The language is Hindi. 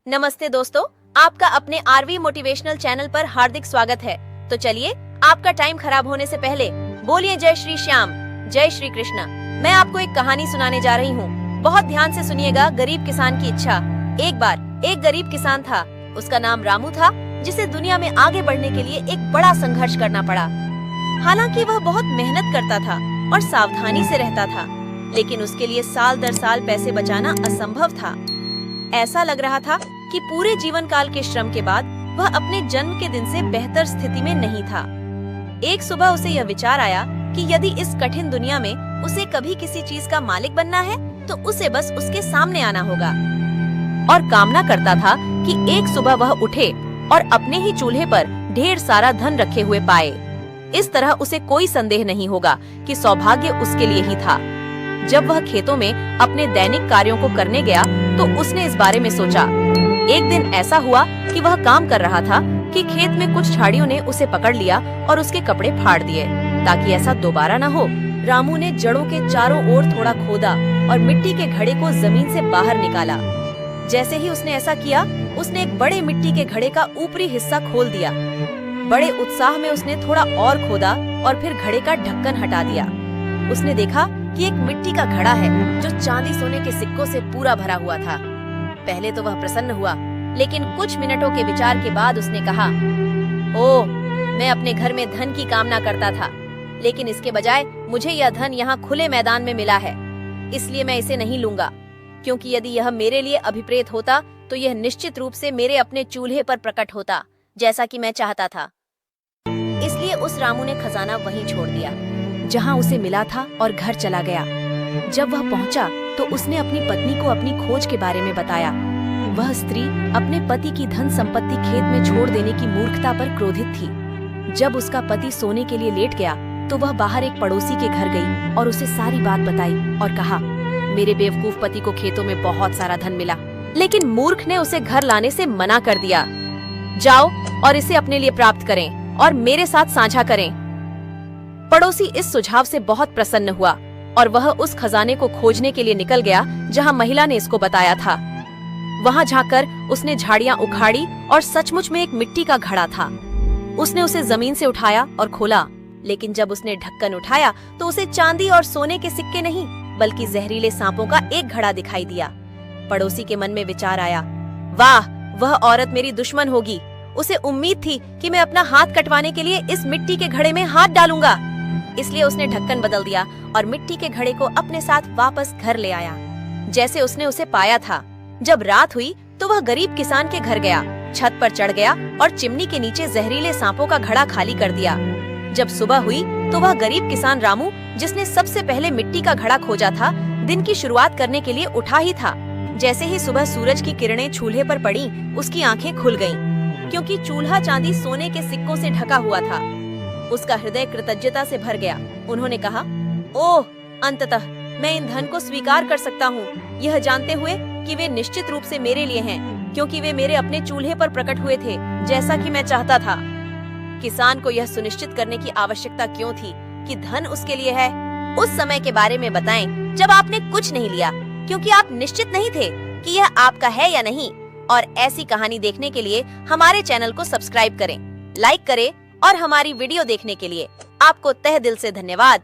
नमस्ते दोस्तों, आपका अपने आरवी मोटिवेशनल चैनल पर हार्दिक स्वागत है। तो चलिए, आपका टाइम खराब होने से पहले बोलिए जय श्री श्याम, जय श्री कृष्ण। मैं आपको एक कहानी सुनाने जा रही हूँ। बहुत ध्यान से सुनिएगा। गरीब किसान की इच्छा। एक बार एक गरीब किसान था। उसका नाम रामू था, जिसे दुनिया में आगे बढ़ने के लिए एक बड़ा संघर्ष करना पड़ा। हालांकि वह बहुत मेहनत करता था और सावधानी से रहता था, लेकिन उसके लिए साल दर साल पैसे बचाना असंभव था। ऐसा लग रहा था कि पूरे जीवन काल के श्रम के बाद वह अपने जन्म के दिन से बेहतर स्थिति में नहीं था। एक सुबह उसे यह विचार आया कि यदि इस कठिन दुनिया में उसे कभी किसी चीज का मालिक बनना है तो उसे बस उसके सामने आना होगा। और कामना करता था कि एक सुबह वह उठे और अपने ही चूल्हे पर ढेर सारा धन रखे हुए पाए। इस तरह उसे कोई संदेह नहीं होगा कि सौभाग्य उसके लिए ही था। जब वह खेतों में अपने दैनिक कार्यों को करने गया तो उसने इस बारे में सोचा। एक दिन ऐसा हुआ कि वह काम कर रहा था कि खेत में कुछ झाड़ियों ने उसे पकड़ लिया और उसके कपड़े फाड़ दिए। ताकि ऐसा दोबारा न हो, रामू ने जड़ों के चारों ओर थोड़ा खोदा और मिट्टी के घड़े को जमीन से बाहर निकाला। जैसे ही उसने ऐसा किया, उसने एक बड़े मिट्टी के घड़े का ऊपरी हिस्सा खोल दिया। बड़े उत्साह में उसने थोड़ा और खोदा और फिर घड़े का ढक्कन हटा दिया। उसने देखा कि एक मिट्टी का घड़ा है जो चांदी सोने के सिक्कों से पूरा भरा हुआ था। पहले तो वह प्रसन्न हुआ, लेकिन कुछ मिनटों के विचार के बाद उसने कहा, ओह, मैं अपने घर में धन की कामना करता था, लेकिन इसके बजाय मुझे यह धन यहाँ खुले मैदान में मिला है। इसलिए मैं इसे नहीं लूंगा, क्योंकि यदि यह मेरे लिए अभिप्रेत होता तो यह निश्चित रूप से मेरे अपने चूल्हे पर प्रकट होता, जैसा कि मैं चाहता था। इसलिए उस रामू ने खजाना वहीं छोड़ दिया जहाँ उसे मिला था और घर चला गया। जब वह पहुंचा तो उसने अपनी पत्नी को अपनी खोज के बारे में बताया। वह स्त्री अपने पति की धन संपत्ति खेत में छोड़ देने की मूर्खता पर क्रोधित थी। जब उसका पति सोने के लिए लेट गया तो वह बाहर एक पड़ोसी के घर गई और उसे सारी बात बताई और कहा, मेरे बेवकूफ पति को खेतों में बहुत सारा धन मिला, लेकिन मूर्ख ने उसे घर लाने से मना कर दिया। जाओ और इसे अपने लिए प्राप्त करें और मेरे साथ साझा करें। पड़ोसी इस सुझाव से बहुत प्रसन्न हुआ और वह उस खजाने को खोजने के लिए निकल गया जहां महिला ने इसको बताया था। वहां जाकर उसने झाड़ियां उखाड़ी और सचमुच में एक मिट्टी का घड़ा था। उसने उसे जमीन से उठाया और खोला, लेकिन जब उसने ढक्कन उठाया तो उसे चांदी और सोने के सिक्के नहीं, बल्कि जहरीले सांपों का एक घड़ा दिखाई दिया। पड़ोसी के मन में विचार आया, वाह, वह औरत मेरी दुश्मन होगी। उसे उम्मीद थी कि मैं अपना हाथ कटवाने के लिए इस मिट्टी के घड़े में हाथ डालूंगा। इसलिए उसने ढक्कन बदल दिया और मिट्टी के घड़े को अपने साथ वापस घर ले आया, जैसे उसने उसे पाया था। जब रात हुई तो वह गरीब किसान के घर गया, छत पर चढ़ गया और चिमनी के नीचे जहरीले सांपों का घड़ा खाली कर दिया। जब सुबह हुई तो वह गरीब किसान रामू, जिसने सबसे पहले मिट्टी का घड़ा खोजा था, दिन की शुरुआत करने के लिए उठा ही था। जैसे ही सुबह सूरज की किरणें चूल्हे पर पड़ी, उसकी आंखें खुल गईं, क्योंकि चूल्हा चांदी सोने के सिक्कों से ढका हुआ था। उसका हृदय कृतज्ञता से भर गया। उन्होंने कहा, ओह, अंततः मैं इन धन को स्वीकार कर सकता हूँ, यह जानते हुए कि वे निश्चित रूप से मेरे लिए हैं, क्योंकि वे मेरे अपने चूल्हे पर प्रकट हुए थे, जैसा कि मैं चाहता था। किसान को यह सुनिश्चित करने की आवश्यकता क्यों थी कि धन उसके लिए है? उस समय के बारे में बताएं जब आपने कुछ नहीं लिया, क्योंकि आप निश्चित नहीं थे कि यह आपका है या नहीं। और ऐसी कहानी देखने के लिए हमारे चैनल को सब्सक्राइब करें, लाइक करें और हमारी वीडियो देखने के लिए आपको तहे दिल से धन्यवाद।